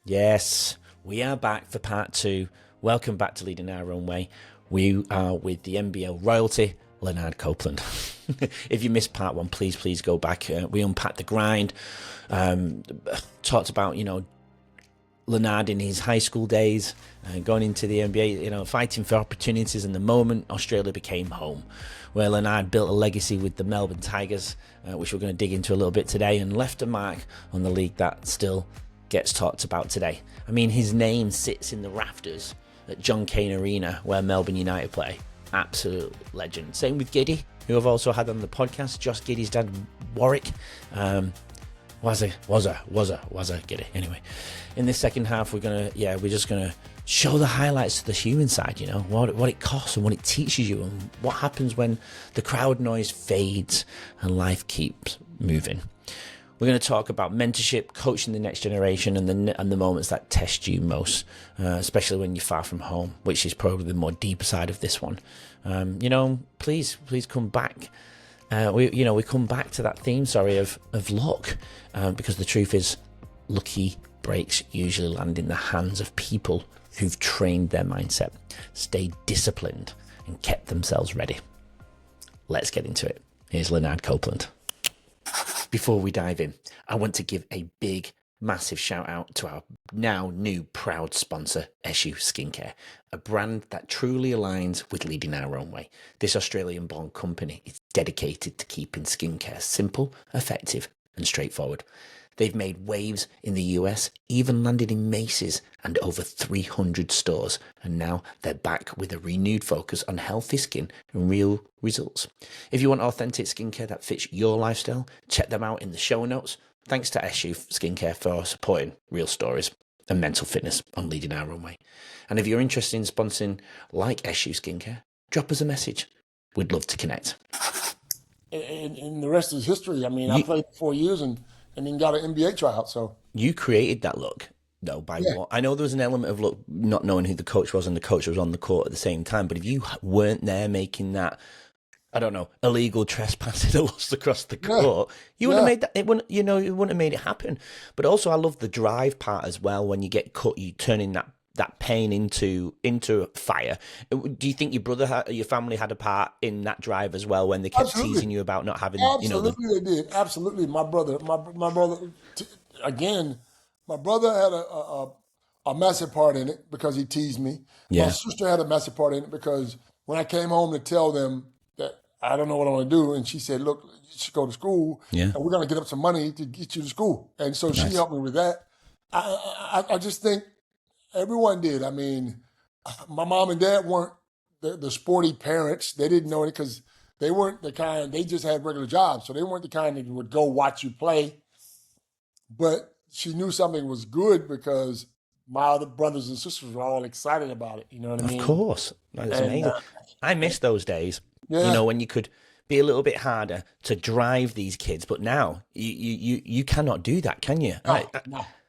Yes, we are back for part two. Welcome back to Leading Our Own Way. We are with the NBL royalty, Lanard Copeland. If you missed part one, please go back. We unpacked the grind, talked about, Lanard in his high school days, going into the NBA, fighting for opportunities, and the moment Australia became home, where Lanard built a legacy with the Melbourne Tigers, which we're going to dig into a little bit today, and left a mark on the league that still gets talked about today. I mean, his name sits in the rafters at John Cain Arena, where Melbourne United play. Absolute legend. Same with Giddy, who I've also had on the podcast. Josh Giddy's dad, Warwick. Was a Giddy. Anyway, in this second half, we're just gonna show the highlights to the human side. What it costs and what it teaches you, and what happens when the crowd noise fades and life keeps moving. We're going to talk about mentorship, coaching the next generation, and the moments that test you most, especially when you're far from home, which is probably the more deeper side of this one. Please come back. We come back to that theme, of luck, because the truth is, lucky breaks usually land in the hands of people who've trained their mindset, stayed disciplined, and kept themselves ready. Let's get into it. Here's Lanard Copeland. Before we dive in, I want to give a big, massive shout out to our now new proud sponsor, Eshu Skincare, a brand that truly aligns with Leading Our Own Way. This Australian-born company is dedicated to keeping skincare simple, effective, and straightforward. They've made waves in the US, even landed in Macy's and over 300 stores, and now they're back with a renewed focus on healthy skin and real results. If you want authentic skincare that fits your lifestyle, check them out in the show notes. Thanks to Eshu Skincare for supporting real stories and mental fitness on Leading Our Own Way. And if you're interested in sponsoring like Eshu Skincare, drop us a message. We'd love to connect. And the rest is history. I mean, I played 4 years and then got an NBA tryout. So you created that look, though, by what? I know there was an element of look, not knowing who the coach was, and the coach was on the court at the same time. But if you weren't there making that, I don't know, illegal trespassing that lost across the court, you wouldn't have made that. It wouldn't have made it happen. But also, I love the drive part as well. When you get cut, you turning that pain into fire. Do you think your family had a part in that drive as well, when they kept teasing you about not having? Absolutely, they did. Absolutely, my brother. Again, my brother had a massive part in it because he teased me. Yeah. My sister had a massive part in it because when I came home to tell them that I don't know what I want to do, and she said, "Look, you should go to school, and we're going to get up some money to get you to school." And so she helped me with that. I just think everyone did. I mean, my mom and dad weren't the sporty parents. They didn't know it because they weren't the kind, they just had regular jobs. So they weren't the kind that would go watch you play. But she knew something was good because my other brothers and sisters were all excited about it. You know what I mean? Of course. That's amazing. I miss those days, Yeah. when you could be a little bit harder to drive these kids. But now you cannot do that, can you?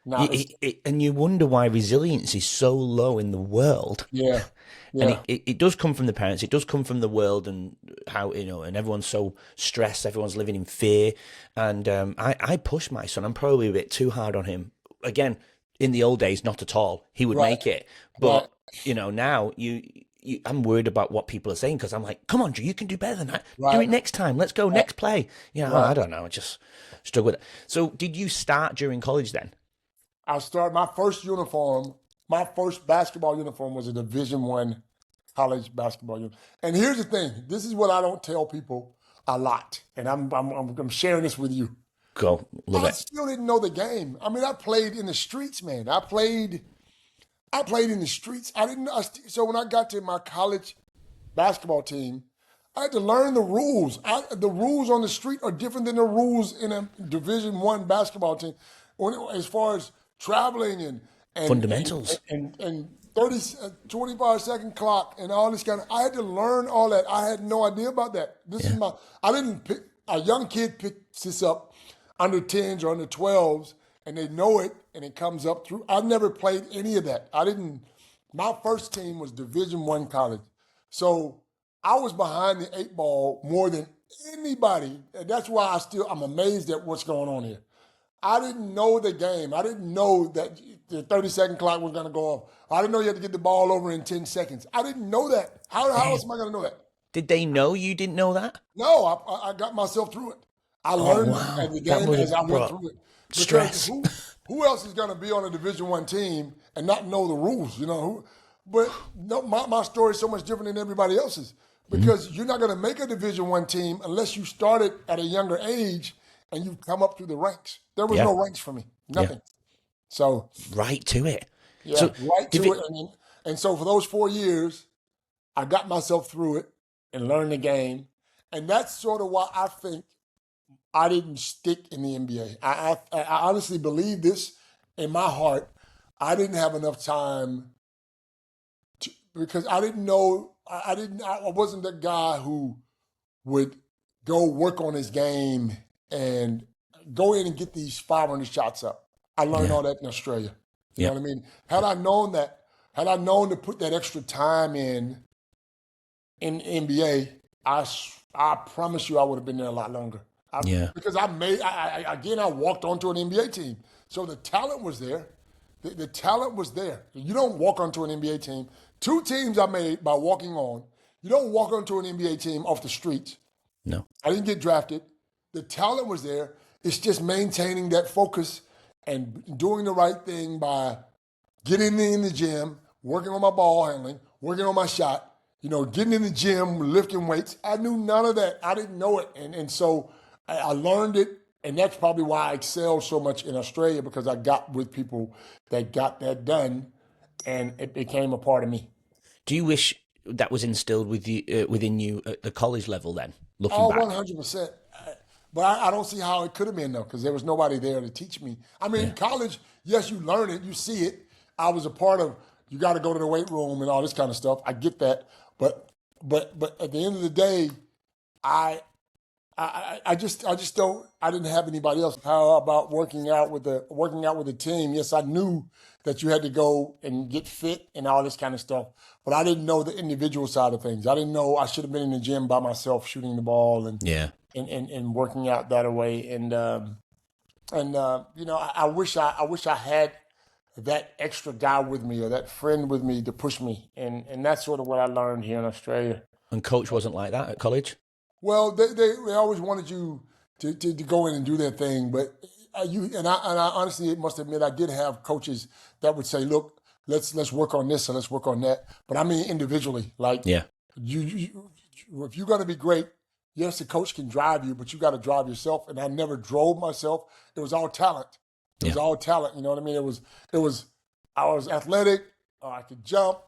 No. And you wonder why resilience is so low in the world. Yeah. And it does come from the parents. It does come from the world, and how, and everyone's so stressed. Everyone's living in fear. And I push my son. I'm probably a bit too hard on him. Again, in the old days, not at all. He would make it. But, now I'm worried about what people are saying, because I'm like, come on, Drew, you can do better than that. Do it next time. Let's go, next play. I don't know. I just struggle with it. So did you start during college then? I started my first basketball uniform was a Division I college basketball uniform. And here's the thing: this is what I don't tell people a lot, and I'm sharing this with you. Go, love it. I still didn't know the game. I mean, I played in the streets, man. I played in the streets. So when I got to my college basketball team, I had to learn the rules. The rules on the street are different than the rules in a Division I basketball team. As far as traveling and fundamentals and 25-second clock and all this I had to learn all that. I had no idea about that. I didn't pick, a young kid picks this up under 10s or under 12s, and they know it, and it comes up through. I've never played any of that. My first team was Division I college. So I was behind the 8 ball more than anybody. And that's why I'm amazed at what's going on here. I didn't know the game. I didn't know that the 30-second clock was going to go off. I didn't know you had to get the ball over in 10 seconds. I didn't know that. How else am I going to know that? Did they know you didn't know that? No, I got myself through it. I learned the game as I went through it. Because stress. who else is going to be on a Division I team and not know the rules? But no, my story is so much different than everybody else's. Because you're not going to make a Division I team unless you started at a younger age and you've come up through the ranks. There was no ranks for me, nothing. Yeah. So right to it. Yeah, so right to it. And so for those 4 years, I got myself through it and learned the game. And that's sort of why I think I didn't stick in the NBA. I honestly believe this in my heart. I didn't have enough time because I didn't know. I wasn't the guy who would go work on his game and go in and get these 500 shots up. I learned all that in Australia. You know what I mean? Had I known to put that extra time in NBA, I promise you I would have been there a lot longer. Because I walked onto an NBA team. So the talent was there. The talent was there. You don't walk onto an NBA team. 2 teams I made by walking on. You don't walk onto an NBA team off the streets. No. I didn't get drafted. The talent was there. It's just maintaining that focus and doing the right thing by getting in the gym, working on my ball handling, working on my shot, getting in the gym, lifting weights. I knew none of that. I didn't know it. And so I learned it. And that's probably why I excelled so much in Australia, because I got with people that got that done and it became a part of me. Do you wish that was instilled within you at the college level then, looking back? 100%. But I don't see how it could have been, though, because there was nobody there to teach me. I mean, college, yes, you learn it, you see it. I was a part of, you got to go to the weight room and all this kind of stuff. I get that. But at the end of the day, I didn't have anybody else. How about working out with the team? Yes, I knew that you had to go and get fit and all this kind of stuff, but I didn't know the individual side of things. I didn't know I should have been in the gym by myself shooting the ball and working out that way. And I wish I had that extra guy with me or that friend with me to push me. And that's sort of what I learned here in Australia. And coach wasn't like that at college? Well, they always wanted you to go in and do their thing, but I honestly must admit I did have coaches that would say, "Look, let's work on this and let's work on that." But I mean individually, like you if you're going to be great, yes, the coach can drive you, but you got to drive yourself. And I never drove myself. It was all talent. It was all talent. You know what I mean? It was. I was athletic. I could jump,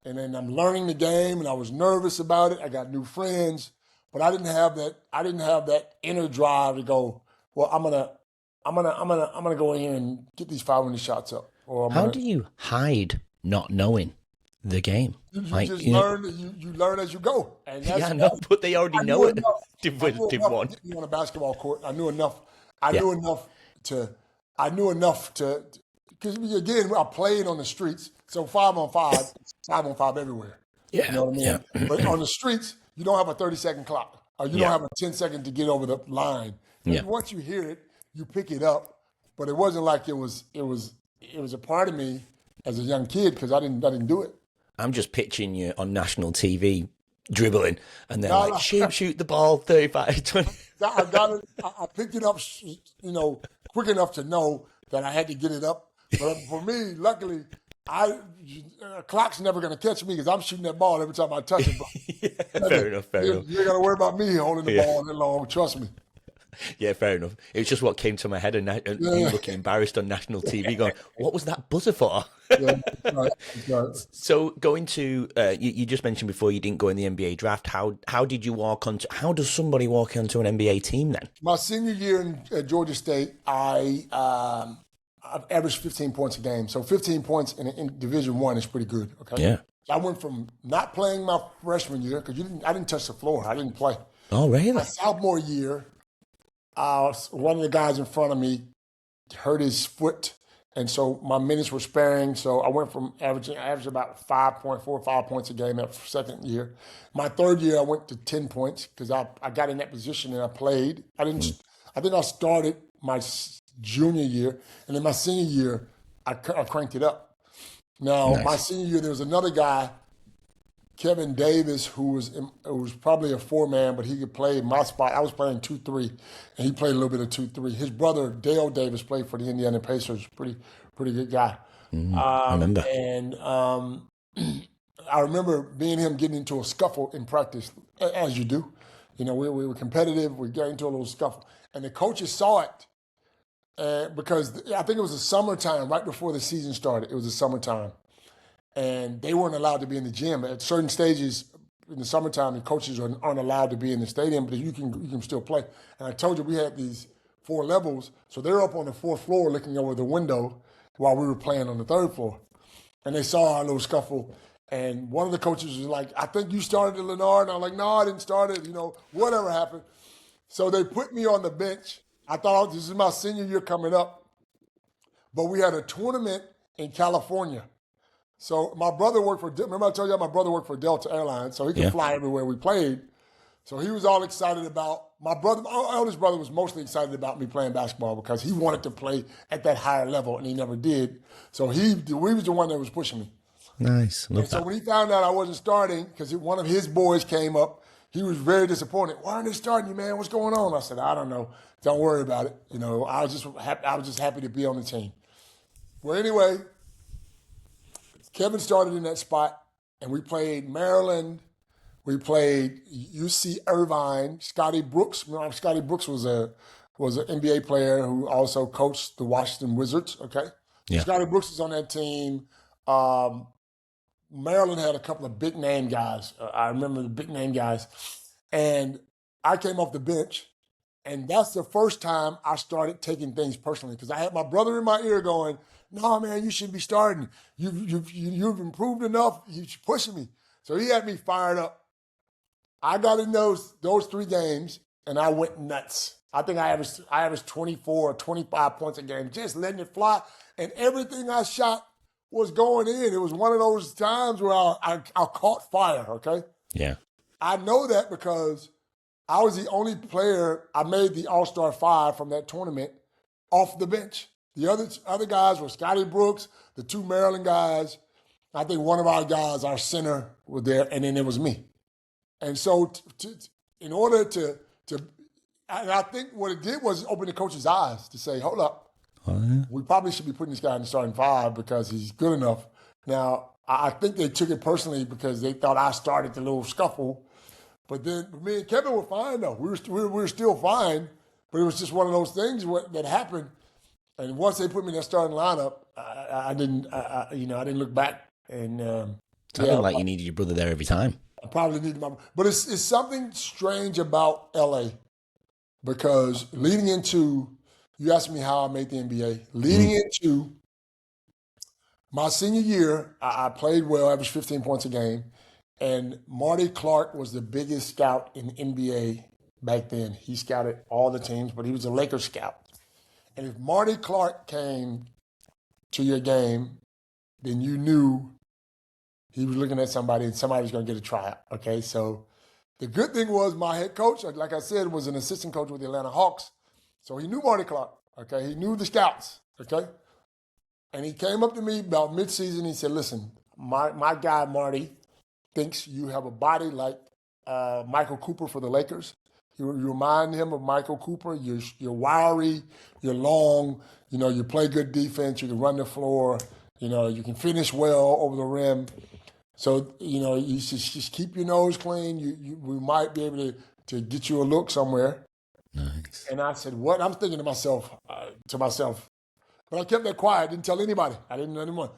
and then I'm learning the game, and I was nervous about it. I got new friends. But I didn't have that inner drive to go, well, I'm gonna go in and get these 500 shots up. How do you hide not knowing the game? You learn as you go. And that's, but they already know it. Div one. On a basketball court, I knew enough. I knew enough to because again I played on the streets, so 5-on-5 everywhere. Yeah. You know what I mean? Yeah. But on the streets, you don't have a 30-second clock. Or you don't have a 10-second to get over the line. Once you hear it, you pick it up. But it wasn't like it was a part of me as a young kid because I didn't do it. I'm just pitching you on national TV dribbling, and they're shoot the ball 35, 20. I picked it up, quick enough to know that I had to get it up. But for me, luckily, clock's never going to catch me because I'm shooting that ball every time I touch it. Fair enough. You ain't got to worry about me holding the ball that long. Trust me. Yeah, fair enough. It was just what came to my head, and you looking embarrassed on national TV, going, "What was that buzzer for?" Right. So, going to you just mentioned before you didn't go in the NBA draft. How did you walk onto? How does somebody walk onto an NBA team then? My senior year at Georgia State, I've averaged 15 points a game. So 15 points in Division I is pretty good. Okay. Yeah. I went from not playing my freshman year because I didn't touch the floor. I didn't play. Oh, really? My sophomore year, one of the guys in front of me hurt his foot, and so my minutes were sparing. So I went from averaging about 5.4, 5 points a game that second year. My third year, I went to 10 points because I got in that position and I played. I think I started my junior year, and then my senior year, I cranked it up. Now, my Nice. senior year, there was another guy, Kevin Davis, who was probably a four-man, but he could play my spot. I was playing 2-3, and he played a little bit of 2-3. His brother, Dale Davis, played for the Indiana Pacers. Pretty good guy. I remember. And I remember being him getting into a scuffle in practice, as you do. We were competitive. We got into a little scuffle. And the coaches saw it because I think it was the summertime, right before the season started. It was the summertime. And they weren't allowed to be in the gym. At certain stages in the summertime, the coaches aren't allowed to be in the stadium, but you can still play. And I told you we had these 4 levels. So they're up on the 4th floor looking over the window while we were playing on the 3rd floor. And they saw our little scuffle. And one of the coaches was like, I think you started it, Lanard. And I'm like, no, I didn't start it. Whatever happened. So they put me on the bench. I thought this is my senior year coming up. But we had a tournament in California. So my brother worked for, remember I told you my brother worked for Delta Airlines, so he could fly everywhere we played. So he was all excited about, my eldest brother was mostly excited about me playing basketball because he wanted to play at that higher level and he never did. So we was the one that was pushing me. Nice. Love And so that. when he found out I wasn't starting, because one of his boys came up, he was very disappointed. Why aren't they starting you, man? What's going on? I said, I don't know. Don't worry about it. I was just happy to be on the team. Well, anyway, Kevin started in that spot, and we played Maryland. We played UC Irvine. Scotty Brooks. Remember, Scotty Brooks was an NBA player who also coached the Washington Wizards. Okay, Yeah. Scotty Brooks was on that team. Maryland had a couple of big name guys. I remember the big name guys, and I came off the bench, and that's the first time I started taking things personally because I had my brother in my ear going, no, man, you shouldn't be starting. You've improved enough. You're pushing me. So he had me fired up. I got in those 3 games, and I went nuts. I think I averaged 24 or 25 points a game, just letting it fly. And everything I shot was going in. It was one of those times where I caught fire, okay? Yeah. I know that because I was the only player, I made the All-Star 5 from that tournament off the bench. The other guys were Scotty Brooks, the 2 Maryland guys. I think one of our guys, our center, was there, and then it was me. And so in order to, and I think what it did was open the coach's eyes to say, hold up, we probably should be putting this guy in the starting 5 because he's good enough. Now, I think they took it personally because they thought I started the little scuffle. But then me and Kevin were fine, though. We were still fine, but it was just one of those things that happened. And once they put me in that starting lineup, I didn't look back. And Sounded like you needed your brother there every time. I probably needed but it's something strange about LA because leading into, you asked me how I made the NBA. Leading into my senior year, I played well, averaged 15 points a game, and Marty Clark was the biggest scout in the NBA back then. He scouted all the teams, but he was a Lakers scout. And if Marty Clark came to your game, then you knew he was looking at somebody and somebody was going to get a tryout, okay? So the good thing was my head coach, like I said, was an assistant coach with the Atlanta Hawks. So he knew Marty Clark, okay? He knew the scouts, okay? And he came up to me about midseason. He said, listen, my guy Marty thinks you have a body like Michael Cooper for the Lakers. You remind him of Michael Cooper. You're wiry, you're long, you play good defense, you can run the floor, you can finish well over the rim. So, you just keep your nose clean. We might be able to get you a look somewhere. Nice. And I said, what? I'm thinking to myself, but I kept that quiet. Didn't tell anybody. I didn't know anyone.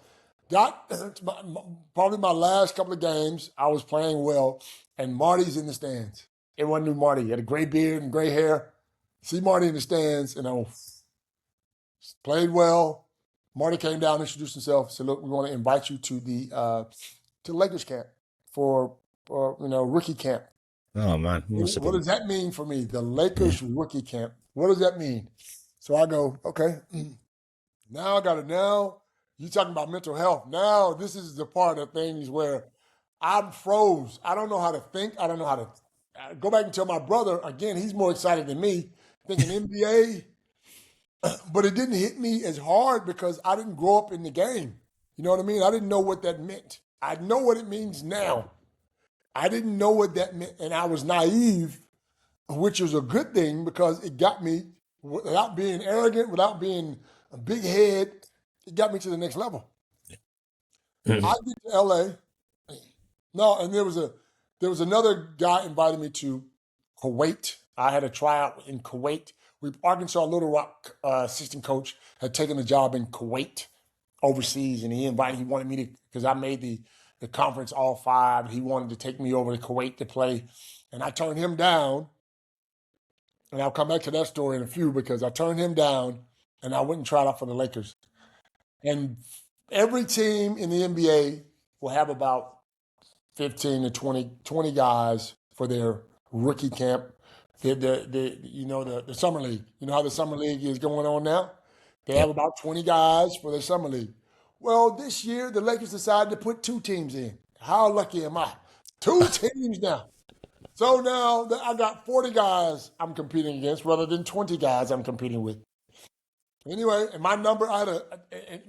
Probably my last couple of games, I was playing well, and Marty's in the stands. Everyone knew Marty. He had a gray beard and gray hair. See Marty in the stands, and I played well. Marty came down, introduced himself, said, look, we want to invite you to the Lakers camp for rookie camp. Oh, man. What does that mean for me? The Lakers rookie camp. What does that mean? So I go, okay. Now you're talking about mental health. Now this is the part of things where I'm froze. I don't know how to think. I don't know how to go back and tell my brother, again, he's more excited than me, thinking NBA. But it didn't hit me as hard because I didn't grow up in the game. You know what I mean? I didn't know what that meant. I know what it means now. I didn't know what that meant, and I was naive, which was a good thing because it got me, without being arrogant, without being a big head, it got me to the next level. I get to LA. No, and there was another guy invited me to Kuwait. I had a tryout in Kuwait. Arkansas Little Rock assistant coach had taken a job in Kuwait overseas, and he wanted me to, because I made the conference all five. He wanted to take me over to Kuwait to play, and I turned him down. And I'll come back to that story in a few because I turned him down, and I went and tried out for the Lakers. And every team in the NBA will have about 15 to 20 guys for their rookie camp. The summer league. You know how the summer league is going on now? They have about 20 guys for their summer league. Well, this year the Lakers decided to put 2 teams in. How lucky am I? 2 teams now. So now I got 40 guys I'm competing against rather than 20 guys I'm competing with. Anyway, and my number,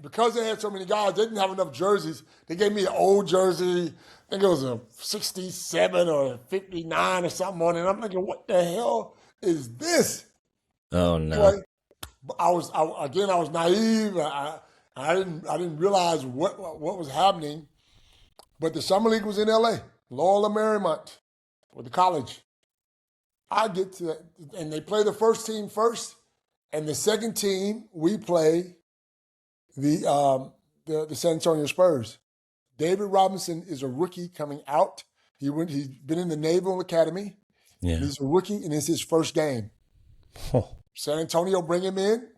because they had so many guys, they didn't have enough jerseys. They gave me an old jersey. I think it was a 67 or a 59 or something on it. And I'm thinking, what the hell is this? Oh, no. Anyway, I was naive. I didn't realize what was happening. But the summer league was in LA, Loyola Marymount, with the college. I get to that, and they play the first team first. And the second team, we play the San Antonio Spurs. David Robinson is a rookie coming out. He's been in the Naval Academy. Yeah. He's a rookie, and it's his first game. San Antonio bring him in.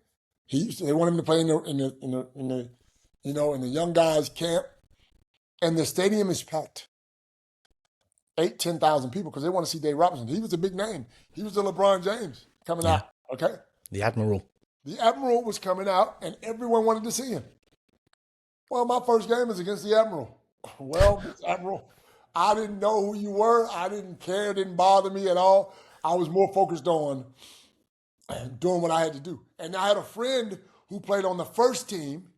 They want him to play in the young guys camp, and the stadium is packed. 10,000 people because they want to see Dave Robinson. He was a big name. He was the LeBron James coming out. Okay. The Admiral. The Admiral was coming out, and everyone wanted to see him. Well, my first game is against the Admiral. Well, Admiral, I didn't know who you were. I didn't care. It didn't bother me at all. I was more focused on doing what I had to do. And I had a friend who played on the first team,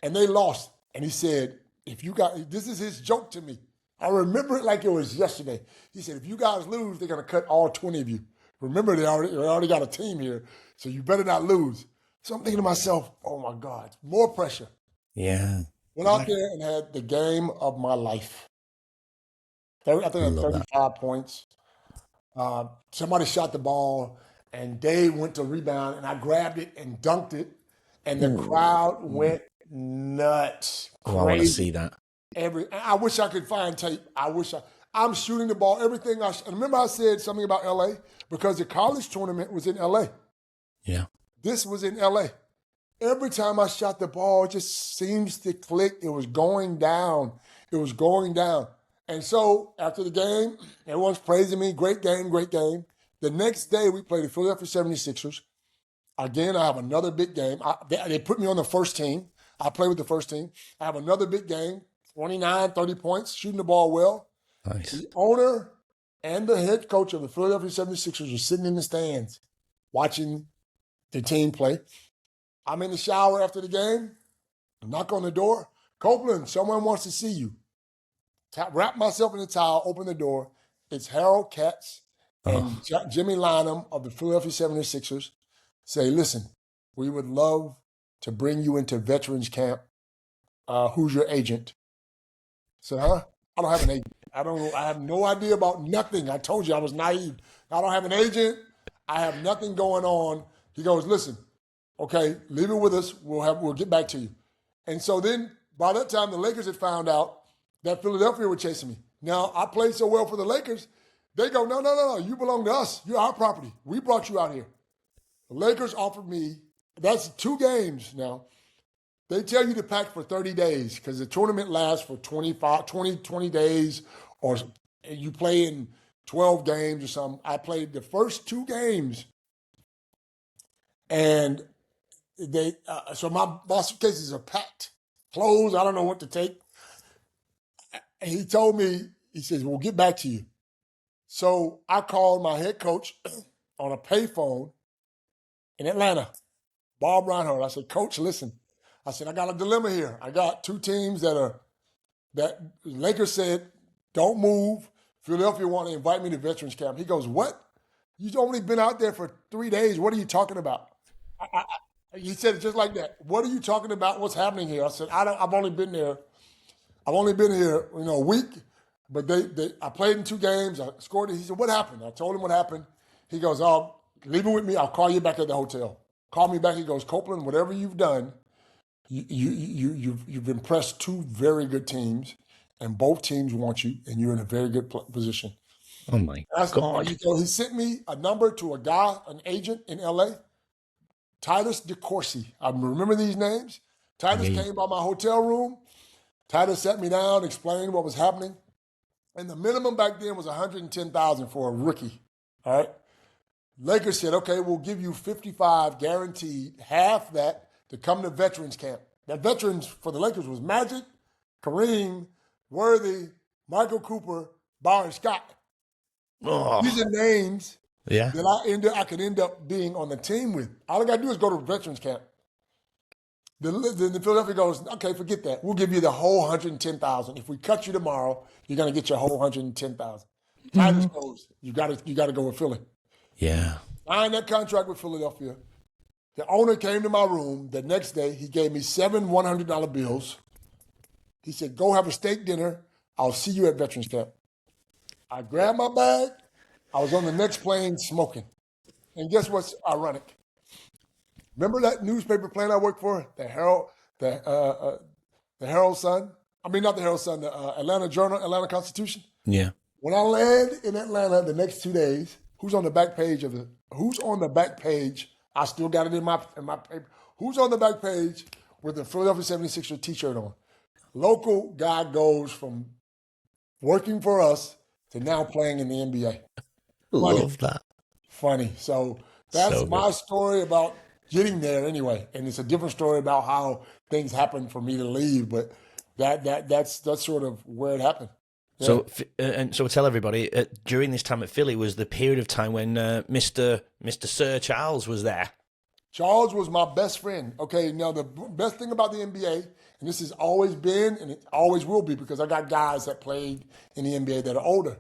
and they lost. And he said, this is his joke to me. I remember it like it was yesterday. He said, if you guys lose, they're going to cut all 20 of you. Remember, they already got a team here, so you better not lose. So I'm thinking to myself, oh, my God, more pressure. Yeah. Went out there and had the game of my life. I think I had 35 points. Somebody shot the ball, and Dave went to rebound, and I grabbed it and dunked it, and the crowd went nuts. Oh, I want to see that. I wish I could find tape. I'm shooting the ball, everything. And remember I said something about L.A.? Because the college tournament was in L.A. Yeah. This was in L.A. Every time I shot the ball, it just seems to click. It was going down. It was going down. And so after the game, everyone's praising me. Great game, great game. The next day, we played the Philadelphia 76ers. Again, I have another big game. They put me on the first team. I play with the first team. I have another big game, 29, 30 points, shooting the ball well. Nice. The owner and the head coach of the Philadelphia 76ers are sitting in the stands watching the team play. I'm in the shower after the game. I knock on the door. Copeland, someone wants to see you. Wrap myself in the towel, open the door. It's Harold Katz and Jimmy Lynam of the Philadelphia 76ers. Say, listen, we would love to bring you into veterans camp. Who's your agent? I said, huh? I don't have an agent. I have no idea about nothing. I told you I was naive. I don't have an agent. I have nothing going on. He goes, listen, okay, leave it with us. We'll get back to you. And so then by that time, the Lakers had found out that Philadelphia were chasing me. Now, I played so well for the Lakers. They go, no, you belong to us. You're our property. We brought you out here. The Lakers offered me, that's 2 games now. They tell you to pack for 30 days because the tournament lasts for 20 days, or you play in 12 games or something. I played the first 2 games, and so my suitcases are packed. Clothes, I don't know what to take. And he told me, he says, we'll get back to you. So I called my head coach on a payphone in Atlanta, Bob Reinhardt. I said, Coach, listen. I said, I got a dilemma here. I got two teams that Lakers said, don't move. Philadelphia want to invite me to veterans camp. He goes, what? You've only been out there for 3 days. What are you talking about? He said it just like that. What are you talking about? What's happening here? I said, I've only been here a week, but I played in 2 games. I scored it. He said, what happened? I told him what happened. He goes, oh, leave it with me. I'll call you back at the hotel. Call me back. He goes, Copeland, whatever you've done, you've impressed 2 very good teams, and both teams want you, and you're in a very good position. Oh my God! He sent me a number to a guy, an agent in L.A., Titus DeCourcy. I remember these names. Titus came by my hotel room. Titus sat me down, explained what was happening, and the minimum back then was $110,000 for a rookie. All right. Lakers said, okay, we'll give you 55 guaranteed, half that to come to veterans camp. That veterans for the Lakers was Magic, Kareem, Worthy, Michael Cooper, Byron Scott. Oh. These are names that I could end up being on the team with. All I got to do is go to veterans camp. The Philadelphia goes, okay, forget that. We'll give you the whole $110,000. If we cut you tomorrow, you're going to get your whole $110,000. Titus goes, you got to go with Philly. Yeah. Signed that contract with Philadelphia. The owner came to my room the next day. He gave me 7 $100 bills. He said, go have a steak dinner. I'll see you at veterans camp. I grabbed my bag. I was on the next plane smoking. And guess what's ironic? Remember that newspaper plant I worked for? The Herald Sun? I mean, not the Herald Sun, the Atlanta Journal, Atlanta Constitution? Yeah. When I land in Atlanta the next 2 days, who's on the back page? I still got it in my paper. Who's on the back page with the Philadelphia 76er t-shirt on? Local guy goes from working for us to now playing in the NBA. Love that. Funny. So that's my story about getting there anyway. And it's a different story about how things happened for me to leave. But that's sort of where it happened. Yeah. So tell everybody, during this time at Philly was the period of time when Mr. Sir Charles was there. Charles was my best friend. Okay, now the best thing about the NBA, and this has always been and it always will be because I got guys that played in the NBA that are older.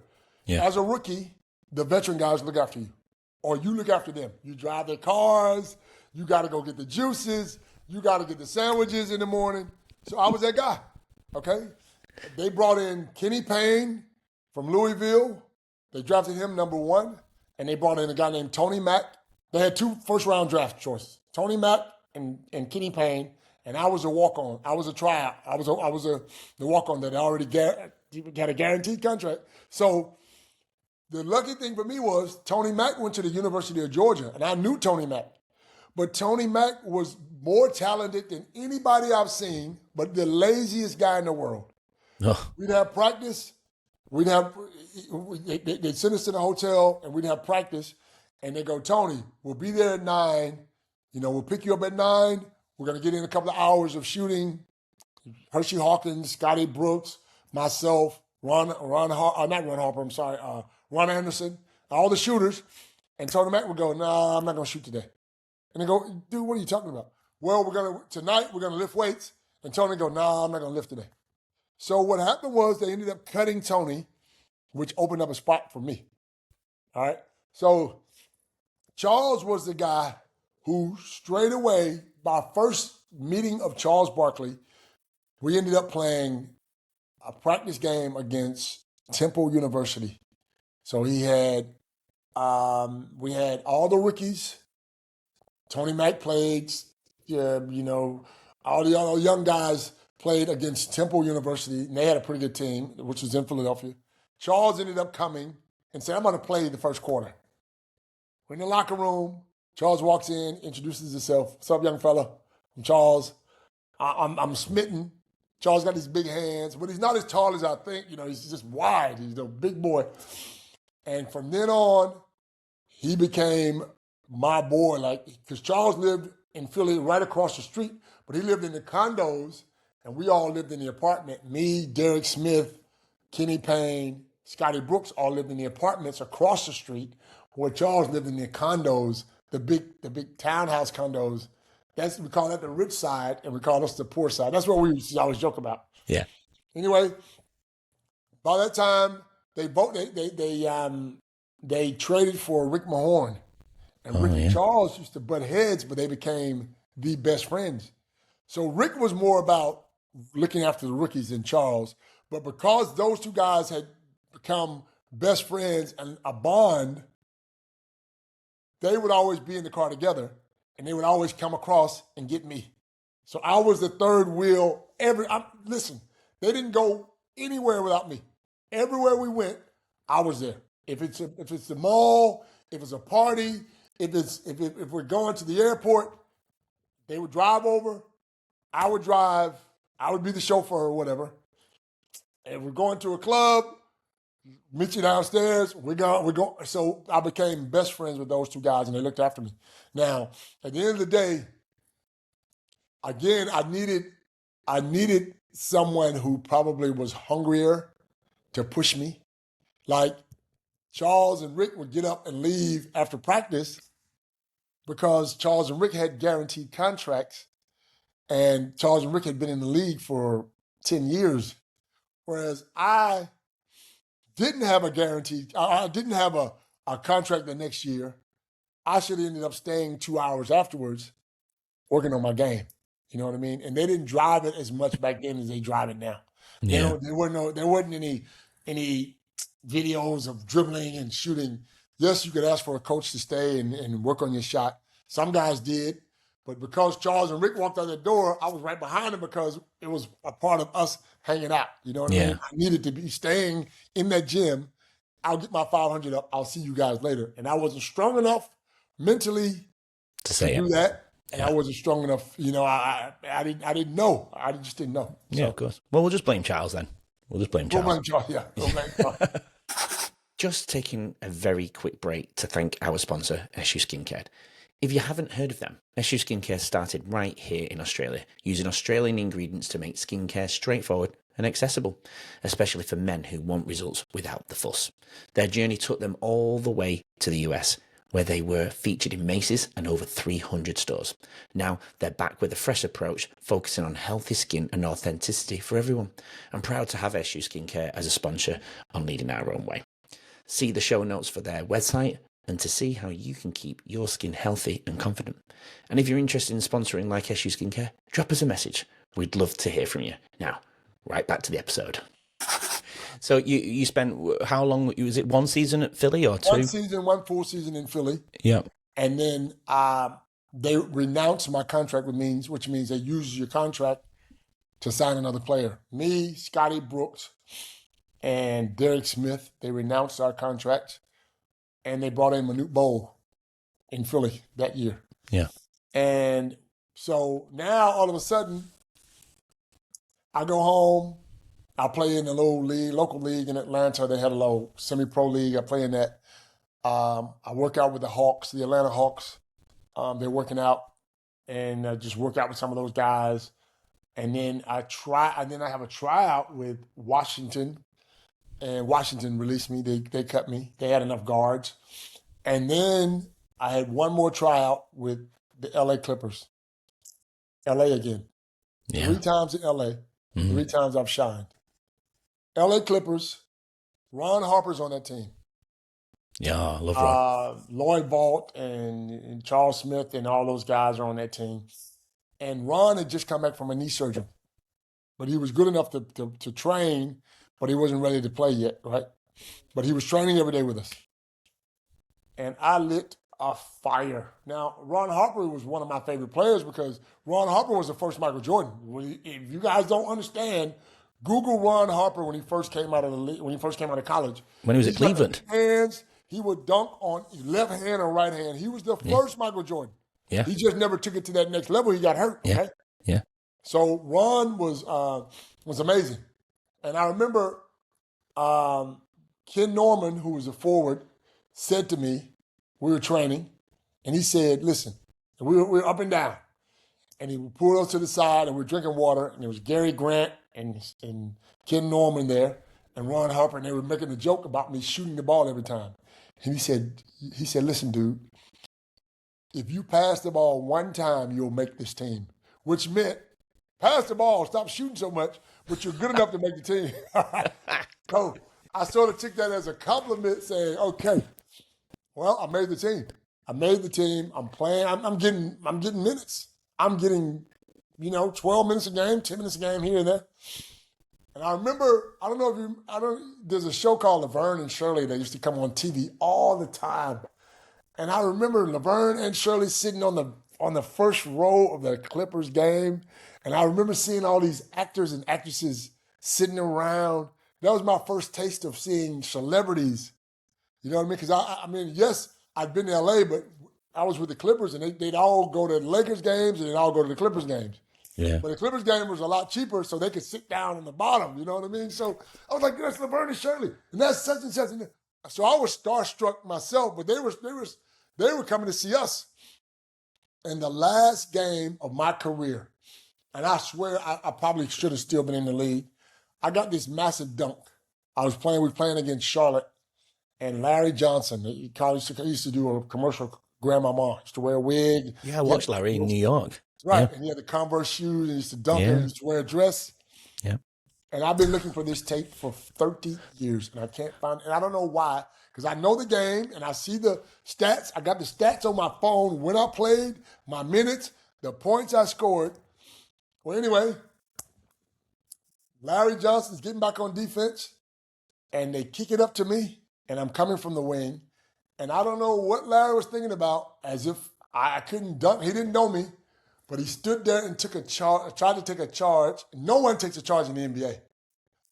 Yeah. As a rookie, the veteran guys look after you, or you look after them. You drive their cars. You got to go get the juices. You got to get the sandwiches in the morning. So I was that guy, okay? They brought in Kenny Payne from Louisville. They drafted him number 1, and they brought in a guy named Tony Mack. They had 2 first-round draft choices, Tony Mack and Kenny Payne, and I was a walk-on. I was a tryout. I was the walk-on that already got a guaranteed contract. So the lucky thing for me was Tony Mack went to the University of Georgia, and I knew Tony Mack. But Tony Mack was more talented than anybody I've seen, but the laziest guy in the world. Oh. We'd have practice. They'd send us to the hotel, and we'd have practice. And they go, Tony, we'll be there at 9. We'll pick you up at 9. We're going to get in a couple of hours of shooting. Hershey Hawkins, Scotty Brooks, myself, Ron Anderson, all the shooters. And Tony Mack would go, nah, I'm not going to shoot today. And they go, dude, what are you talking about? Well, tonight we're going to lift weights. And Tony would go, nah, I'm not going to lift today. So what happened was they ended up cutting Tony, which opened up a spot for me. All right. So Charles was the guy who straight away, by first meeting of Charles Barkley, we ended up playing a practice game against Temple University. So we had all the rookies. Tony Mack played, all the other young guys played against Temple University, and they had a pretty good team, which was in Philadelphia. Charles ended up coming and said, I'm going to play the first quarter. We're in the locker room. Charles walks in, introduces himself. What's up, young fella? I'm Charles. I'm smitten. Charles got these big hands, but he's not as tall as I think. He's just wide. He's a big boy. And from then on, he became my boy. Because Charles lived in Philly right across the street, but he lived in the condos, and we all lived in the apartment. Me, Derek Smith, Kenny Payne, Scotty Brooks all lived in the apartments across the street, where Charles lived in the condos, the big townhouse condos We call that the rich side, and we call us the poor side. That's what we always joke about. Yeah. Anyway, by that time, they traded for Rick Mahorn, and Rick and Charles used to butt heads, but they became the best friends. So Rick was more about looking after the rookies than Charles, but because those two guys had become best friends and a bond, they would always be in the car together, and they would always come across and get me. So I was the third wheel. Listen, they didn't go anywhere without me. Everywhere we went, I was there. If it's the mall, if it's a party, if we're going to the airport, they would drive over. I would drive. I would be the chauffeur or whatever. If we're going to a club, meet you downstairs. We're going. So I became best friends with those two guys, and they looked after me. Now, at the end of the day, again, I needed someone who probably was hungrier to push me. Like Charles and Rick would get up and leave after practice because Charles and Rick had guaranteed contracts, and Charles and Rick had been in the league for 10 years, whereas I didn't have a guarantee. I didn't have a contract the next year. I should have ended up staying 2 hours afterwards working on my game. You know what I mean? And they didn't drive it as much back then as they drive it now. Yeah. There wasn't any videos of dribbling and shooting. Yes, you could ask for a coach to stay and work on your shot. Some guys did. But because Charles and Rick walked out the door, I was right behind them because it was a part of us hanging out. You know what I mean? I needed to be staying in that gym. I'll get my 500 up. I'll see you guys later. And I wasn't strong enough mentally to do that. And I wasn't strong enough. You know, I didn't know. I just didn't know. So. Yeah, of course. Well, we'll just blame Charles then. We'll just blame Charles. We'll blame Charles, yeah. We'll blame Charles. Just taking a very quick break to thank our sponsor, SU Skincare. If you haven't heard of them, SU Skincare started right here in Australia, using Australian ingredients to make skincare straightforward and accessible, especially for men who want results without the fuss. Their journey took them all the way to the US, where they were featured in Macy's and over 300 stores. Now they're back with a fresh approach, focusing on healthy skin and authenticity for everyone. I'm proud to have SU Skincare as a sponsor on Leading Our Own Way. See the show notes for their website and to see how you can keep your skin healthy and confident. And if you're interested in sponsoring like SU Skincare, drop us a message. We'd love to hear from you. Now, right back to the episode. So you spent how long? Was it one season at Philly or two? One full season in Philly. Yeah. And then they renounced my contract, which means they use your contract to sign another player. Me, Scotty Brooks, and Derek Smith, they renounced our contracts, and they brought in Manute Bol in Philly that year. Yeah. And so now all of a sudden, I go home. I play in the local league in Atlanta. They had a little semi-pro league. I play in that. I work out with the Hawks, the Atlanta Hawks. They're working out, and just work out with some of those guys. And then I have a tryout with Washington, and Washington released me. They cut me. They had enough guards. And then I had one more tryout with the LA Clippers. LA again. Yeah. 3 times in LA. Mm-hmm. 3 times I've shined. LA Clippers, Ron Harper's on that team. Yeah, I love Ron. Lloyd Vaught and Charles Smith and all those guys are on that team. And Ron had just come back from a knee surgery. But he was good enough to train, but he wasn't ready to play yet, right? But he was training every day with us. And I lit a fire. Now, Ron Harper was one of my favorite players because Ron Harper was the first Michael Jordan. If you guys don't understand, Google Ron Harper when he first came out of college. When he was at Cleveland. He would dunk on left hand or right hand. He was the first Michael Jordan. Yeah. He just never took it to that next level. He got hurt. Yeah. Right? Yeah. So Ron was amazing. And I remember Ken Norman, who was a forward, said to me, we were training, and he said, listen, we were up and down. And he pulled us to the side, and we were drinking water, and there was Gary Grant and Ken Norman there, and Ron Harper, and they were making a joke about me shooting the ball every time. And he said, listen, dude, if you pass the ball one time, you'll make this team, which meant pass the ball, stop shooting so much, but you're good enough to make the team. So I sort of took that as a compliment, saying, okay, well, I made the team. I made the team. I'm playing. I'm getting minutes. I'm getting, 12 minutes a game, 10 minutes a game here and there. And I remember, there's a show called Laverne and Shirley that used to come on TV all the time. And I remember Laverne and Shirley sitting on the first row of the Clippers game. And I remember seeing all these actors and actresses sitting around. That was my first taste of seeing celebrities. You know what I mean? Because yes, I'd been to LA, but I was with the Clippers, and they'd all go to the Lakers games and they'd all go to the Clippers games. Yeah. But the Clippers game was a lot cheaper, so they could sit down in the bottom. You know what I mean? So I was like, that's Laverne and Shirley, and that's such and such. So I was starstruck myself, but they were coming to see us. And the last game of my career, and I swear I probably should have still been in the league, I got this massive dunk. We were playing against Charlotte, and Larry Johnson, he used to do a commercial, Grandmama, used to wear a wig. Yeah, I watched Larry in New York. Right, yeah. And he had the Converse shoes, and he used to dunk, and he used to wear a dress. Yeah. And I've been looking for this tape for 30 years, and I can't find it. And I don't know why, because I know the game, and I see the stats. I got the stats on my phone when I played, my minutes, the points I scored. Well, anyway, Larry Johnson's getting back on defense, and they kick it up to me, and I'm coming from the wing. And I don't know what Larry was thinking about, as if I couldn't dunk. He didn't know me, but he stood there and tried to take a charge. No one takes a charge in the NBA.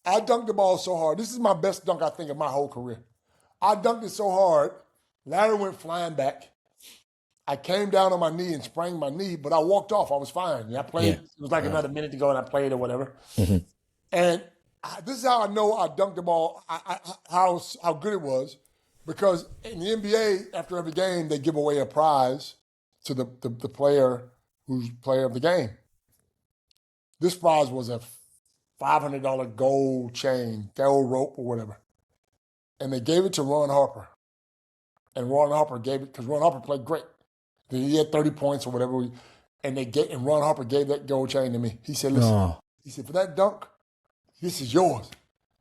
I dunked the ball so hard. This is my best dunk, I think, of my whole career. I dunked it so hard, Larry went flying back. I came down on my knee and sprained my knee, but I walked off. I was fine. And I played. It was like another minute to go, and I played or whatever. Mm-hmm. And this is how I know I dunked the ball, how good it was. Because in the NBA, after every game, they give away a prize to the player who's player of the game. This prize was a $500 gold chain, gold rope or whatever. And they gave it to Ron Harper. And Ron Harper gave it, because Ron Harper played great. He had 30 points or whatever. And Ron Harper gave that gold chain to me. He said, listen, he said, for that dunk, this is yours.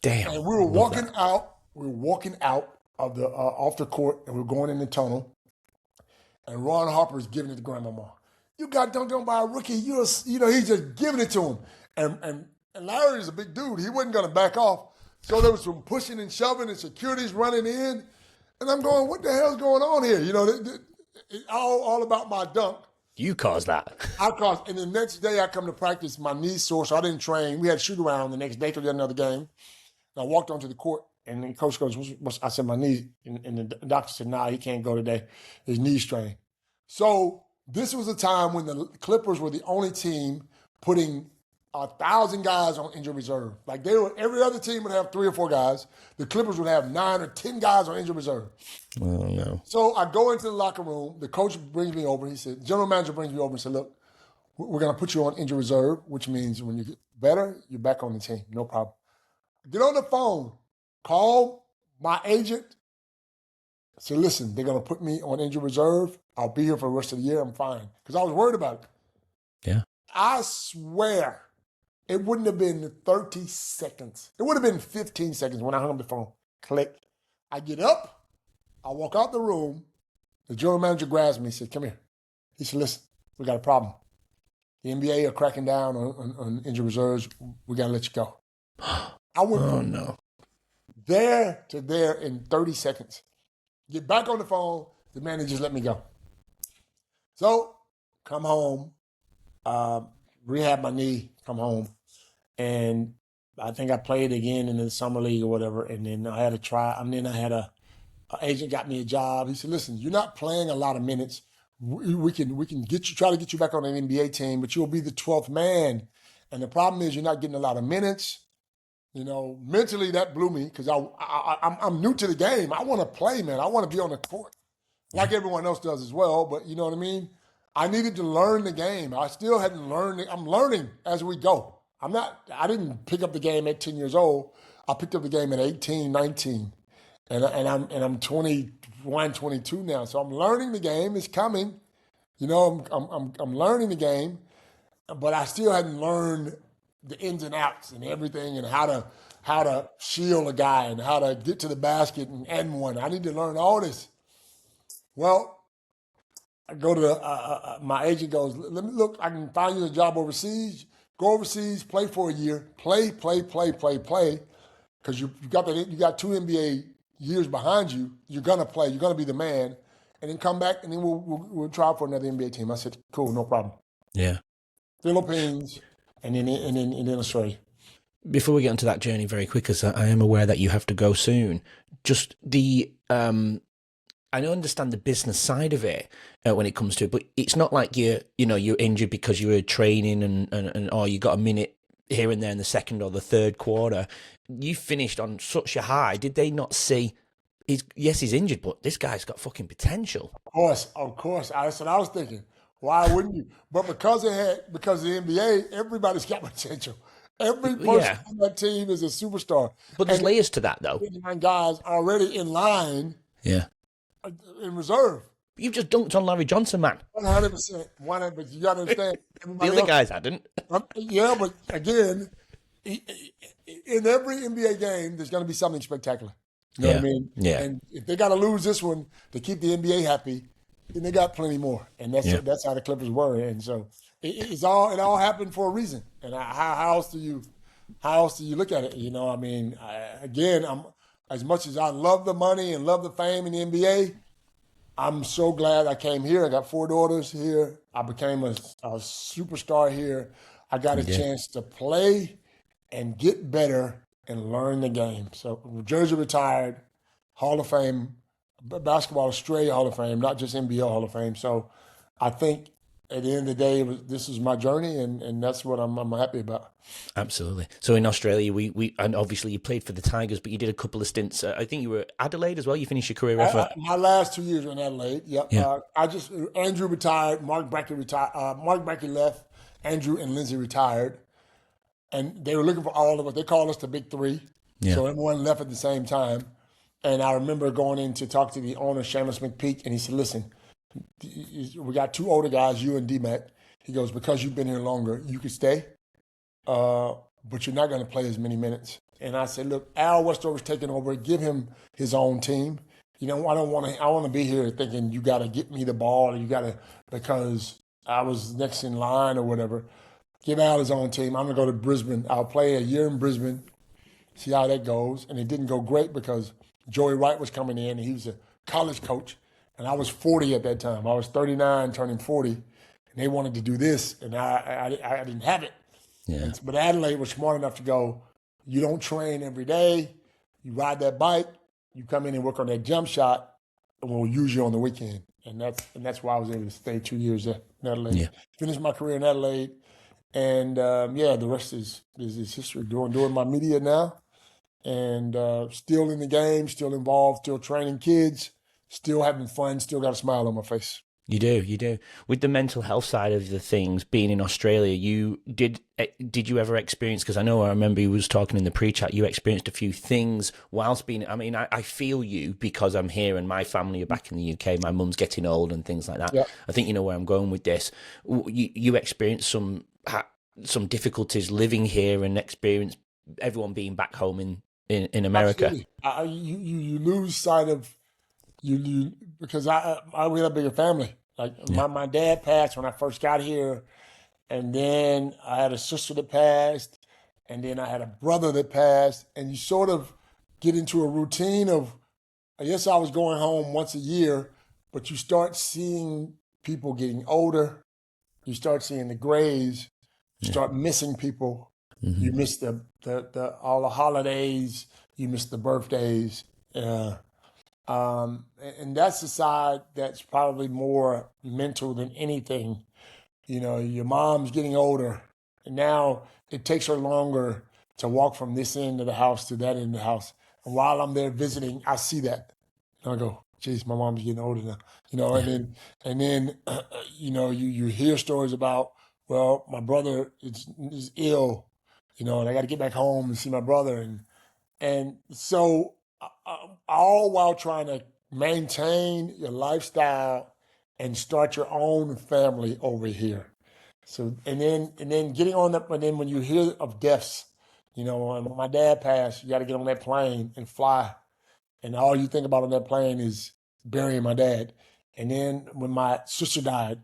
Damn. And we were walking out of the off the court, and we're going in the tunnel. And Ron Harper's giving it to Grandmama. You got dunked on by a rookie. He's just giving it to him. And Larry's a big dude. He wasn't going to back off. So there was some pushing and shoving, and security's running in. And I'm going, what the hell's going on here? It's all about my dunk. You caused that. I caused. And the next day I come to practice, my knee's sore, so I didn't train. We had shoot around the next day to get another game. And I walked onto the court, and the coach goes, I said, my knee. And the doctor said, nah, he can't go today. His knee's strained. So this was a time when the Clippers were the only team putting 1,000 guys on injured reserve. Like every other team would have 3 or 4 guys. The Clippers would have 9 or 10 guys on injured reserve. Oh, no. So I go into the locker room. The coach brings me over. He said, general manager brings me over and said, look, we're going to put you on injured reserve, which means when you get better, you're back on the team. No problem. Get on the phone. Call my agent. Say, listen, they're going to put me on injured reserve. I'll be here for the rest of the year. I'm fine. Because I was worried about it. Yeah. I swear it wouldn't have been 30 seconds. It would have been 15 seconds when I hung up the phone. Click. I get up. I walk out the room. The general manager grabs me and said, come here. He said, listen, we got a problem. The NBA are cracking down on injured reserves. We got to let you go. I went from there to there in 30 seconds. Get back on the phone. The manager just let me go. So, come home, rehab my knee, come home. And I think I played again in the summer league or whatever. And then I had a try. And then I had an agent got me a job. He said, listen, you're not playing a lot of minutes. We can try to get you back on an NBA team, but you'll be the 12th man. And the problem is you're not getting a lot of minutes. Mentally that blew me because I'm new to the game. I want to play, man. I want to be on the court like everyone else does as well. But you know what I mean? I needed to learn the game. I still hadn't learned it. I'm learning as we go. I didn't pick up the game at 10 years old. I picked up the game at 18, 19. And I'm 21, 22 now. So I'm learning the game. It's coming. I'm learning the game, but I still hadn't learned the ins and outs and everything, and how to shield a guy and how to get to the basket and end one. I need to learn all this. Well, I go to my agent goes, let me look. I can find you a job overseas. Go overseas, play for a year, play, because you got 2 NBA years behind you. You're gonna play. You're gonna be the man, and then come back, and then we'll try for another NBA team. I said, cool, no problem. Yeah. Philippines, and then Australia. Before we get into that journey very quick, because I am aware that you have to go soon, just I don't understand the business side of it when it comes to it, but it's not like you're injured because you were training and or you got a minute here and there in the second or the third quarter. You finished on such a high. Did they not see? He's injured, but this guy's got fucking potential. Of course. That's what I was thinking. Why wouldn't you? But because of the NBA, everybody's got potential. Every person on that team is a superstar. But there's layers to that, though. 9 guys already in line. Yeah. In reserve. You've just dunked on Larry Johnson, man. 100%. But you got to understand. The other guys hadn't. Yeah, but again, in every NBA game, there's going to be something spectacular. You know what I mean? Yeah. And if they got to lose this one to keep the NBA happy, then they got plenty more. And that's how the Clippers were. And so it all happened for a reason. And how else do you look at it? I'm as much as I love the money and love the fame in the NBA, I'm so glad I came here. I got 4 daughters here. I became a superstar here. I got a chance to play and get better and learn the game. So Jersey retired, Hall of Fame, Basketball Australia Hall of Fame, not just NBL Hall of Fame. So I think at the end of the day, this is my journey, and that's what I'm happy about. Absolutely. So in Australia, we and obviously you played for the Tigers, but you did a couple of stints. I think you were at Adelaide as well. You finished your career my last 2 years were in Adelaide. Yep. Yeah. Andrew retired. Mark Brackey retired. Mark Brackey left. Andrew and Lindsay retired, and they were looking for all of us. They called us the Big Three. Yeah. So everyone left at the same time. And I remember going in to talk to the owner, Seamus McPeak, and he said, "Listen, we got 2 older guys, you and D-Mac." He goes, "Because you've been here longer, you could stay, but you're not going to play as many minutes." And I said, "Look, Al Westover's taking over. Give him his own team. I want to be here thinking you got to get me the ball, or you got to, because I was next in line or whatever. Give Al his own team. I'm going to go to Brisbane. I'll play a year in Brisbane, see how that goes." And it didn't go great because Joey Wright was coming in, and he was a college coach. And I was 40 at that time. I was 39, turning 40. And they wanted to do this, and I didn't have it. Yeah. But Adelaide was smart enough to go, you don't train every day. You ride that bike. You come in and work on that jump shot, and we'll use you on the weekend. And that's why I was able to stay 2 years in Adelaide. Yeah. Finished my career in Adelaide. And, the rest is history. Doing my media now. And still in the game, still involved, still training kids, still having fun, still got a smile on my face. You do. With the mental health side of the things, being in Australia, did you ever experience, because I remember you was talking in the pre-chat, you experienced a few things whilst being, I feel you because I'm here and my family are back in the UK, my mum's getting old and things like that. Yeah. I think you know where I'm going with this. You experienced some difficulties living here and experienced everyone being back home in America. You lose sight of you because we had a bigger family. Like my dad passed when I first got here, and then I had a sister that passed, and then I had a brother that passed, and you sort of get into a routine of, yes, I was going home once a year, but you start seeing people getting older, you start seeing the grays, you start missing people. Mm-hmm. You miss the all the holidays. You miss the birthdays. And that's the side that's probably more mental than anything. Your mom's getting older, and now it takes her longer to walk from this end of the house to that end of the house. And while I'm there visiting, I see that. And I go, geez, my mom's getting older now. And then you hear stories about, well, my brother is ill. And I got to get back home and see my brother. And so all while trying to maintain your lifestyle and start your own family over here. So and then getting on that, and then when you hear of deaths, when my dad passed, you got to get on that plane and fly, and all you think about on that plane is burying my dad. And then when my sister died,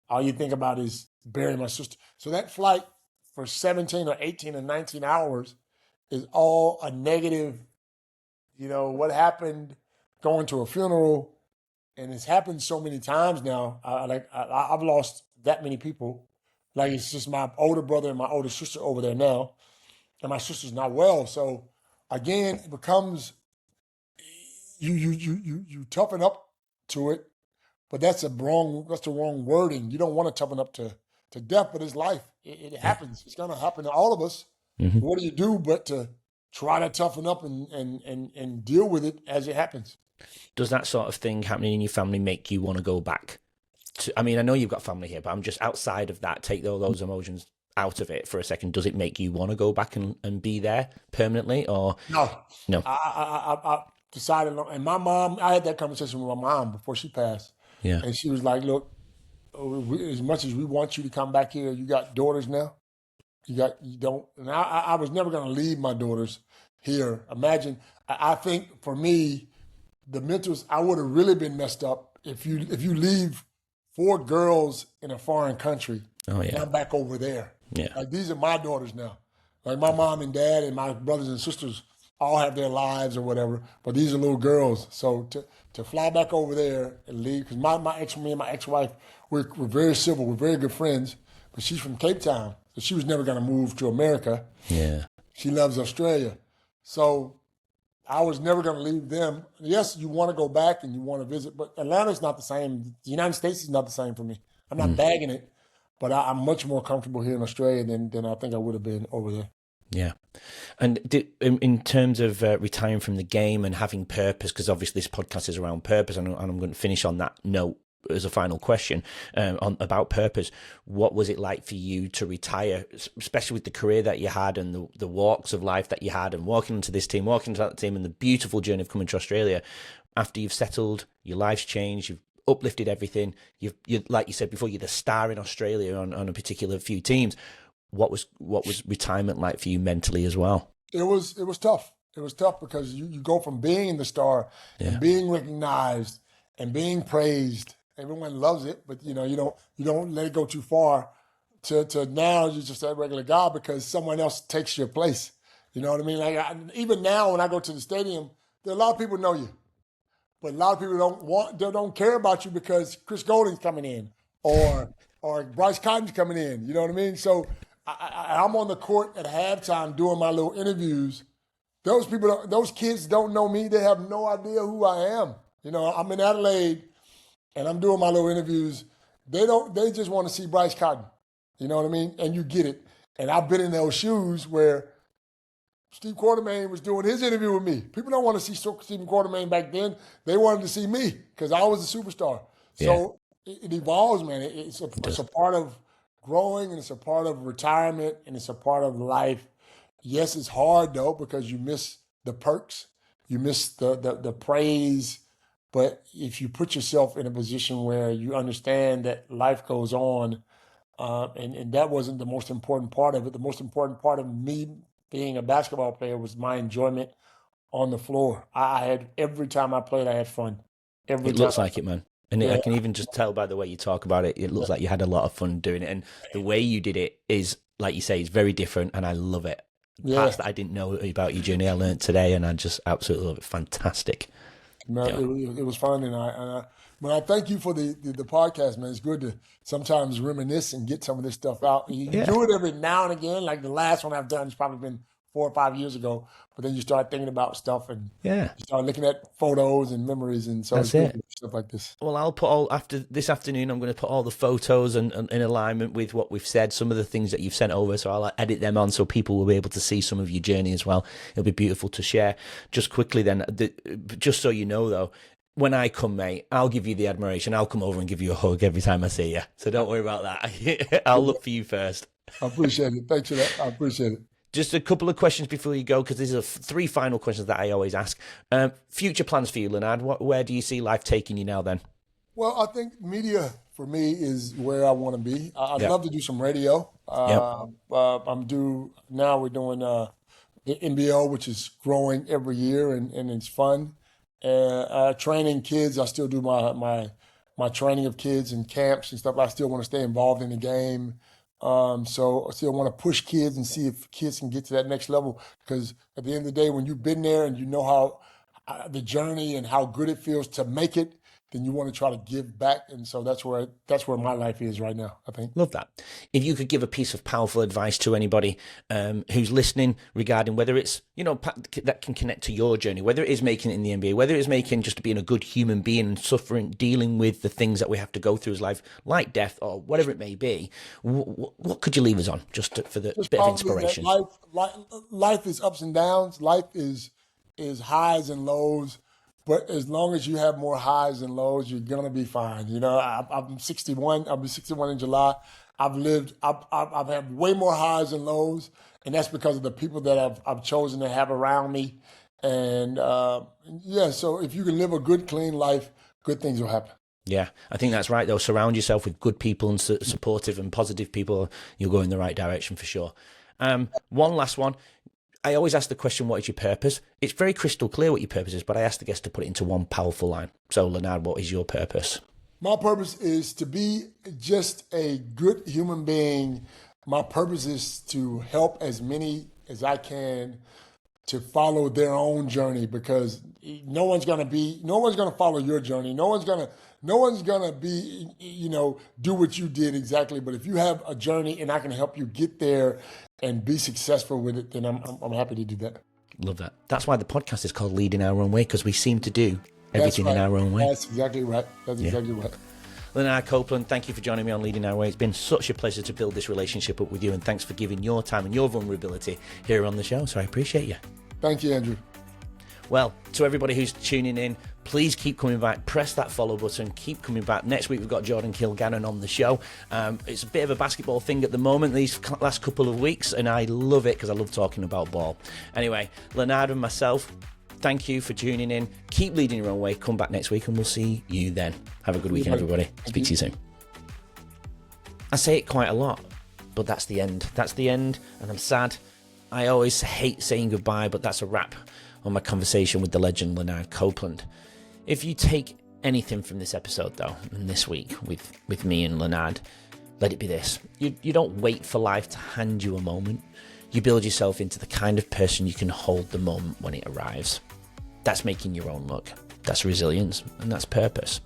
all you think about is burying my sister. So that flight for 17 or 18 or 19 hours is all a negative, what happened, going to a funeral, and it's happened so many times now. I've lost that many people. Like, it's just my older brother and my older sister over there now, and my sister's not well. So again, it becomes you toughen up to it, but that's the wrong wording. You don't want to toughen up to death, but it's life. It happens. It's gonna happen to all of us. Mm-hmm. What do you do but to try to toughen up and deal with it as it happens? Does that sort of thing happening in your family make you want to go back? I mean, I know you've got family here, but I'm just outside of that. Take all those emotions out of it for a second. Does it make you want to go back and be there permanently, or no? No. I decided, and my mom. I had that conversation with my mom before she passed. Yeah. And she was like, "Look, as much as we want you to come back here, you got daughters now. You don't." And I was never going to leave my daughters here. Imagine. I think for me, the mentals, I would have really been messed up if you leave 4 girls in a foreign country. Oh yeah. And I'm back over there. Yeah. Like, these are my daughters now. Like, my mom and dad and my brothers and sisters all have their lives or whatever, but these are little girls. So to fly back over there and leave, because me and my ex-wife, we're very civil, we're very good friends, but she's from Cape Town, so she was never going to move to America. Yeah. She loves Australia. So I was never going to leave them. Yes, you want to go back and you want to visit, but Atlanta's not the same. The United States is not the same for me. I'm not bagging it, but I'm much more comfortable here in Australia than I think I would have been over there. Yeah. And in terms of retiring from the game and having purpose, because obviously this podcast is around purpose, and I'm going to finish on that note as a final question about purpose. What was it like for you to retire, especially with the career that you had and the walks of life that you had, and walking into this team, walking into that team, and the beautiful journey of coming to Australia after you've settled, your life's changed, you've uplifted everything, you like you said before, you're the star in Australia on a particular few teams. What was retirement like for you mentally as well? It was tough. It was tough because you go from being the star and being recognized and being praised. Everyone loves it, but you don't let it go too far to now you're just a regular guy because someone else takes your place. You know what I mean? Like, even now when I go to the stadium, there are a lot of people know you, but a lot of people don't care about you because Chris Golding's coming in or Bryce Cotton's coming in. You know what I mean? So I'm on the court at halftime doing my little interviews. Those kids don't know me. They have no idea who I am. I'm in Adelaide and I'm doing my little interviews. They just want to see Bryce Cotton. You know what I mean? And you get it. And I've been in those shoes where Steve Quartermain was doing his interview with me. People don't want to see Stephen Quartermain back then. They wanted to see me because I was a superstar. So it evolves, man. It's a part of growing, and it's a part of retirement, and it's a part of life. Yes, it's hard though because you miss the perks, you miss the praise. But if you put yourself in a position where you understand that life goes on, and that wasn't the most important part of it. The most important part of me being a basketball player was my enjoyment on the floor. I had, every time I played, I had fun. It looks like it, man. And I can even just tell by the way you talk about it, it looks like you had a lot of fun doing it. And the way you did it is, like you say, is very different, and I love it. Parts that I didn't know about your journey, I learned today, and I just absolutely love it. Fantastic. No, it was fun, and I thank you for the podcast, man. It's good to sometimes reminisce and get some of this stuff out. You do it every now and again. Like the last one I've done has probably been 4 or 5 years ago. But then you start thinking about stuff, and you start looking at photos and memories, and so it's good stuff like this. Well, I'll put after this afternoon, I'm going to put all the photos and in alignment with what we've said, some of the things that you've sent over, so I'll edit them on so people will be able to see some of your journey as well. It'll be beautiful to share. Just quickly then, just so you know though, when I come, mate, I'll give you the admiration. I'll come over and give you a hug every time I see you. So don't worry about that. I'll look for you first. I appreciate it. Thanks for that. I appreciate it. Just a couple of questions before you go, because these are 3 final questions that I always ask. Future plans for you, Lanard. Where do you see life taking you now then? Well, I think media for me is where I want to be. I'd Yep. love to do some radio. Yep. We're doing the NBO, which is growing every year and it's fun. And training kids, I still do my training of kids in camps and stuff. I still want to stay involved in the game. So I still want to push kids and see if kids can get to that next level. Because at the end of the day, when you've been there and you know how the journey and how good it feels to make it, then you want to try to give back. And so that's where my life is right now, I think. Love that. If you could give a piece of powerful advice to anybody who's listening regarding whether it's, that can connect to your journey, whether it is making it in the NBA, whether it's making just being a good human being and suffering, dealing with the things that we have to go through as life, like death or whatever it may be, what could you leave us on for the Just bit of probably inspiration? that life is ups and downs. Life is highs and lows. But as long as you have more highs and lows, you're gonna be fine. I'm 61. I'll be 61 in July. I've had way more highs and lows, and that's because of the people that I've chosen to have around me. And so if you can live a good, clean life, good things will happen. Yeah, I think that's right, though. Surround yourself with good people and supportive and positive people. You'll go in the right direction for sure. One last one. I always ask the question, what is your purpose? It's very crystal clear what your purpose is, but I ask the guest to put it into one powerful line. So, Lanard, what is your purpose? My purpose is to be just a good human being. My purpose is to help as many as I can to follow their own journey, because no one's going to follow your journey. No one's going to be, do what you did exactly. But if you have a journey and I can help you get there and be successful with it, then I'm happy to do that. Love that. That's why the podcast is called Leading Our Own Way, because we seem to do everything in our own way. That's exactly right. Exactly right. Lanard Copeland, thank you for joining me on Leading Our Way. It's been such a pleasure to build this relationship up with you, and thanks for giving your time and your vulnerability here on the show. So I appreciate you. Thank you, Andrew. Well, to everybody who's tuning in, please keep coming back. Press that follow button. Keep coming back. Next week, we've got Jordan Kilgannon on the show. It's a bit of a basketball thing at the moment, these last couple of weeks, and I love it because I love talking about ball. Anyway, Lanard and myself, thank you for tuning in. Keep leading your own way. Come back next week, and we'll see you then. Have a good weekend, everybody. Speak to you soon. I say it quite a lot, but that's the end. That's the end, and I'm sad. I always hate saying goodbye, but that's a wrap on my conversation with the legend Lanard Copeland. If you take anything from this episode, though, and this week with me and Lanard, let it be this. You don't wait for life to hand you a moment. You build yourself into the kind of person you can hold the moment when it arrives. That's making your own luck. That's resilience, and that's purpose.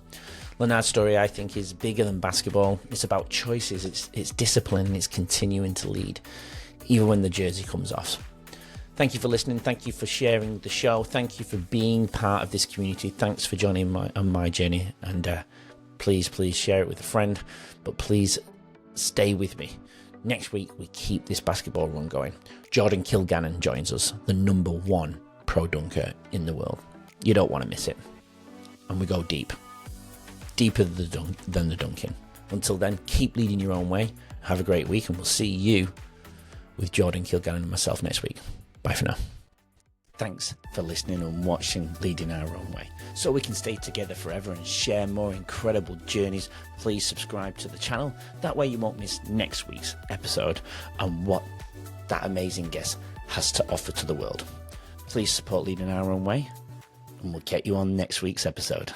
Lanard's story, I think, is bigger than basketball. It's about choices. It's discipline, and it's continuing to lead, even when the jersey comes off. Thank you for listening. Thank you for sharing the show. Thank you for being part of this community. Thanks for joining on my journey. And please share it with a friend. But please stay with me. Next week, we keep this basketball run going. Jordan Kilgannon joins us, the #1 pro dunker in the world. You don't want to miss it. And we go deep. Deeper than the dunking. Until then, keep leading your own way. Have a great week, and we'll see you with Jordan Kilgannon and myself next week. Bye for now. Thanks for listening and watching Leading Our Own Way. So we can stay together forever and share more incredible journeys, please subscribe to the channel. That way you won't miss next week's episode and what that amazing guest has to offer to the world. Please support Leading Our Own Way, and we'll get you on next week's episode.